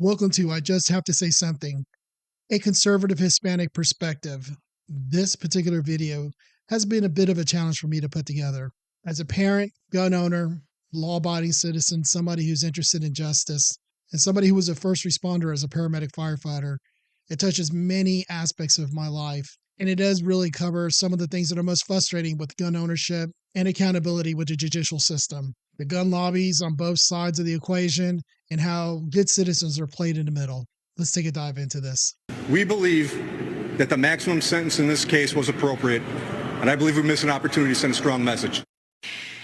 Welcome to I Just Have to Say Something, a conservative Hispanic perspective. This particular video has been a bit of a challenge for me to put together. As a parent, gun owner, law abiding citizen, somebody who's interested in justice, and somebody who was a first responder as a paramedic firefighter, it touches many aspects of my life. And it does really cover some of the things that are most frustrating with gun ownership and accountability with the judicial system, the gun lobbies on both sides of the equation, and how good citizens are played in the middle. Let's take a dive into this. We believe that the maximum sentence in this case was appropriate, and I believe we missed an opportunity to send a strong message.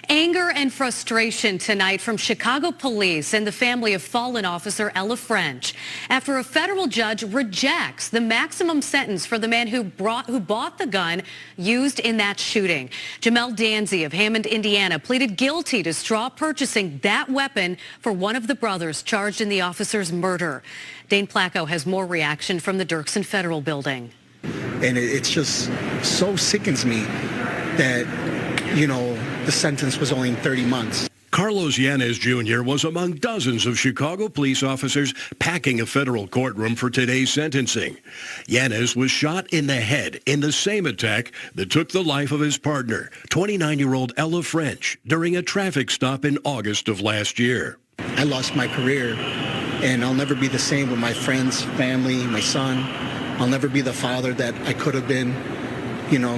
Anger and frustration tonight from Chicago police and the family of fallen officer Ella French after a federal judge rejects the maximum sentence for the man who bought the gun used in that shooting. Jamel Danzy of Hammond, Indiana, pleaded guilty to straw purchasing that weapon for one of the brothers charged in the officer's murder. Dane Placco has more reaction from the Dirksen Federal Building. And it's just so sickens me that, the sentence was only 30 months. Carlos Yanez Jr. was among dozens of Chicago police officers packing a federal courtroom for today's sentencing. Yanez was shot in the head in the same attack that took the life of his partner, 29-year-old Ella French, during a traffic stop in August of last year. I lost my career, and I'll never be the same with my friends, family, my son. I'll never be the father that I could have been,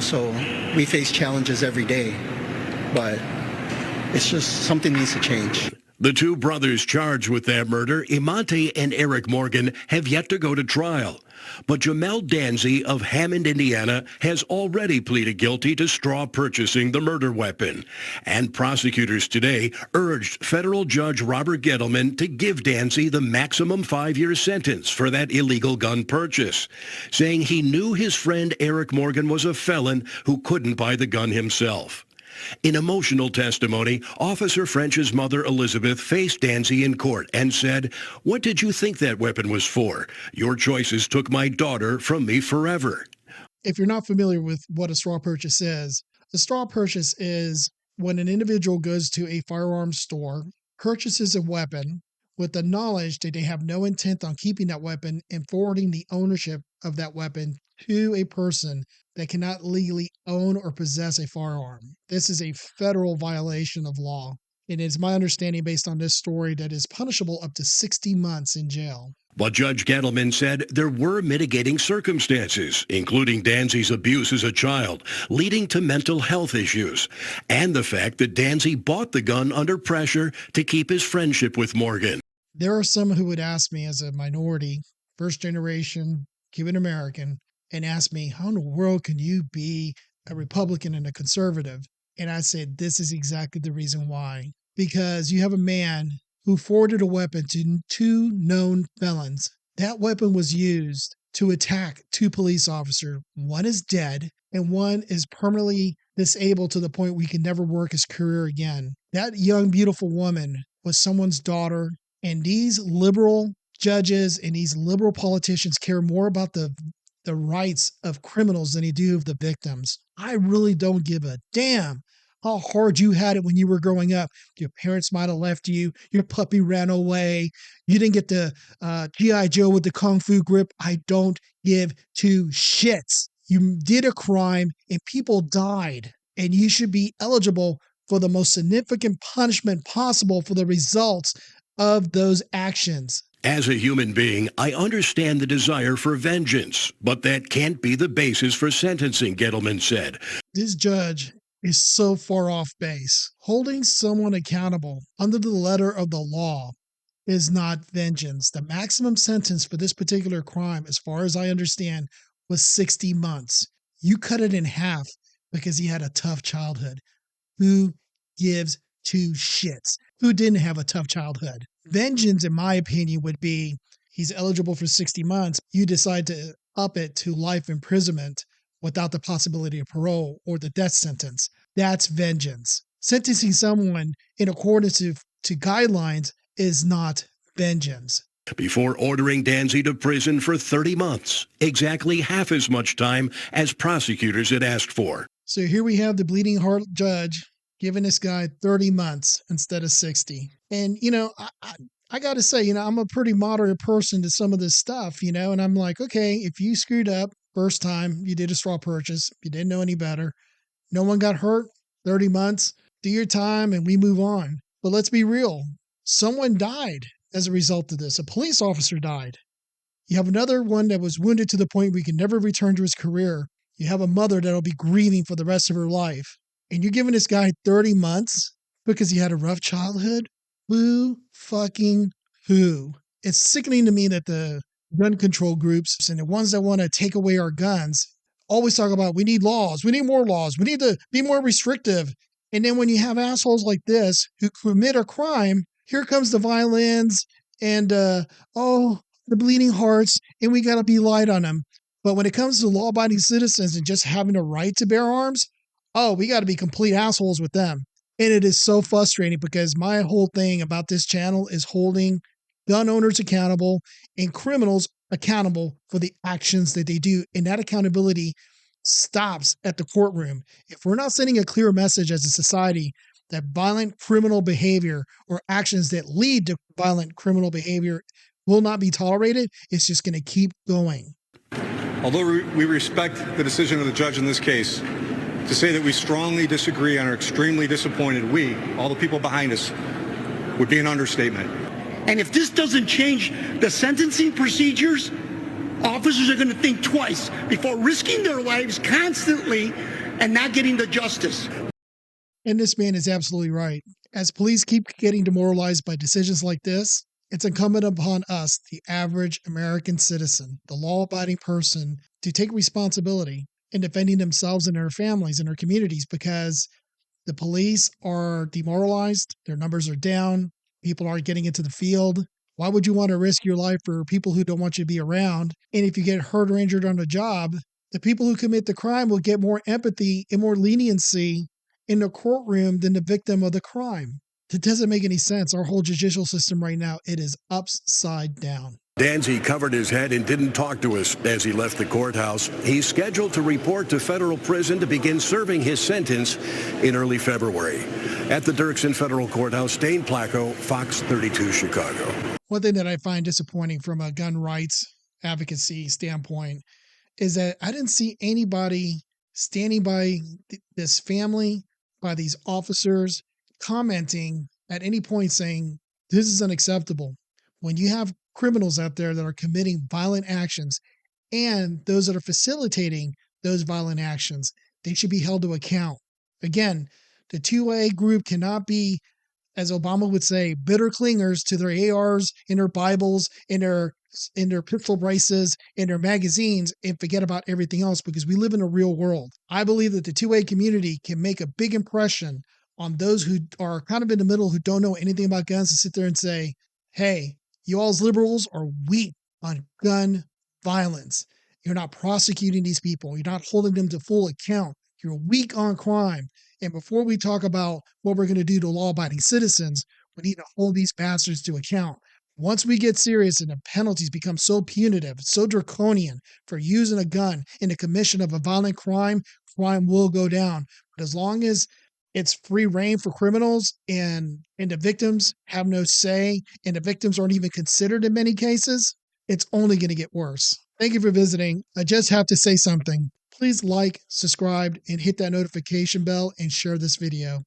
so we face challenges every day. But it's just something needs to change. The two brothers charged with that murder, Imante and Eric Morgan, have yet to go to trial. But Jamel Danzy of Hammond, Indiana, has already pleaded guilty to straw purchasing the murder weapon. And prosecutors today urged federal judge Robert Gettleman to give Danzy the maximum 5-year sentence for that illegal gun purchase, saying he knew his friend Eric Morgan was a felon who couldn't buy the gun himself. In emotional testimony, Officer French's mother, Elizabeth, faced Danzy in court and said, "What did you think that weapon was for? Your choices took my daughter from me forever." If you're not familiar with what a straw purchase is, a straw purchase is when an individual goes to a firearms store, purchases a weapon with the knowledge that they have no intent on keeping that weapon and forwarding the ownership of that weapon to a person that cannot legally own or possess a firearm. This is a federal violation of law. And it's my understanding based on this story that is punishable up to 60 months in jail. But Judge Gettleman said there were mitigating circumstances, including Danzy's abuse as a child, leading to mental health issues, and the fact that Danzy bought the gun under pressure to keep his friendship with Morgan. There are some who would ask me as a minority, first generation Cuban American, and ask me, how in the world can you be a Republican and a conservative? And I said, this is exactly the reason why. Because you have a man who forwarded a weapon to two known felons. That weapon was used to attack two police officers. One is dead, and one is permanently disabled to the point where he can never work his career again. That young, beautiful woman was someone's daughter, and these liberal judges and these liberal politicians care more about the rights of criminals than they do of the victims. I really don't give a damn how hard you had it when you were growing up. Your parents might have left you. Your puppy ran away. You didn't get the G.I. Joe with the Kung Fu grip. I don't give two shits. You did a crime and people died, and you should be eligible for the most significant punishment possible for the results of those actions. As a human being, I understand the desire for vengeance, but that can't be the basis for sentencing, Gettleman said. This judge is so far off base. Holding someone accountable under the letter of the law is not vengeance. The maximum sentence for this particular crime, as far as I understand, was 60 months. You cut it in half because he had a tough childhood. Who gives two shits? Who didn't have a tough childhood? Vengeance, in my opinion, would be he's eligible for 60 months. You decide to up it to life imprisonment without the possibility of parole or the death sentence. That's vengeance. Sentencing someone in accordance to guidelines is not vengeance. Before ordering Danzy to prison for 30 months, exactly half as much time as prosecutors had asked for. So here we have the bleeding heart judge giving this guy 30 months instead of 60. And, I got to say, I'm a pretty moderate person to some of this stuff, and I'm like, okay, if you screwed up first time you did a straw purchase, you didn't know any better, no one got hurt, 30 months, do your time and we move on. But let's be real. Someone died as a result of this. A police officer died. You have another one that was wounded to the point where he can never return to his career. You have a mother that'll be grieving for the rest of her life. And you're giving this guy 30 months because he had a rough childhood? Boo fucking who? It's sickening to me that the gun control groups and the ones that want to take away our guns always talk about we need laws, we need more laws, we need to be more restrictive. And then when you have assholes like this who commit a crime, here comes the violence and the bleeding hearts, and we got to be light on them. But when it comes to law-abiding citizens and just having a right to bear arms, we got to be complete assholes with them. And it is so frustrating because my whole thing about this channel is holding gun owners accountable and criminals accountable for the actions that they do. And that accountability stops at the courtroom. If we're not sending a clear message as a society that violent criminal behavior or actions that lead to violent criminal behavior will not be tolerated, it's just going to keep going. Although we respect the decision of the judge in this case, to say that we strongly disagree and are extremely disappointed, we, all the people behind us, would be an understatement. And if this doesn't change the sentencing procedures, officers are going to think twice before risking their lives constantly and not getting the justice. And this man is absolutely right. As police keep getting demoralized by decisions like this, it's incumbent upon us, the average American citizen, the law-abiding person, to take responsibility in defending themselves and their families and their communities, because the police are demoralized, their numbers are down, people aren't getting into the field. Why would you want to risk your life for people who don't want you to be around? And if you get hurt or injured on the job, the people who commit the crime will get more empathy and more leniency in the courtroom than the victim of the crime. It doesn't make any sense. Our whole judicial system right now, it is upside down. Danzy covered his head and didn't talk to us as he left the courthouse. He's scheduled to report to federal prison to begin serving his sentence in early February. At the Dirksen Federal Courthouse, Dane Placco, Fox 32 Chicago. One thing that I find disappointing from a gun rights advocacy standpoint is that I didn't see anybody standing by this family, by these officers, commenting at any point saying, this is unacceptable. When you have criminals out there that are committing violent actions and those that are facilitating those violent actions, they should be held to account. Again, the 2A group cannot be, as Obama would say, bitter clingers to their ARs and their Bibles and their pistol braces and their magazines and forget about everything else, because we live in a real world. I believe that the 2A community can make a big impression on those who are kind of in the middle, who don't know anything about guns, to sit there and say, hey, you all as liberals are weak on gun violence. You're not prosecuting these people. You're not holding them to full account. You're weak on crime. And before we talk about what we're going to do to law-abiding citizens, we need to hold these bastards to account. Once we get serious and the penalties become so punitive, so draconian for using a gun in the commission of a violent crime, crime will go down. But as long as it's free reign for criminals and the victims have no say and the victims aren't even considered in many cases, it's only going to get worse. Thank you for visiting. I just have to say something. Please like, subscribe, and hit that notification bell and share this video.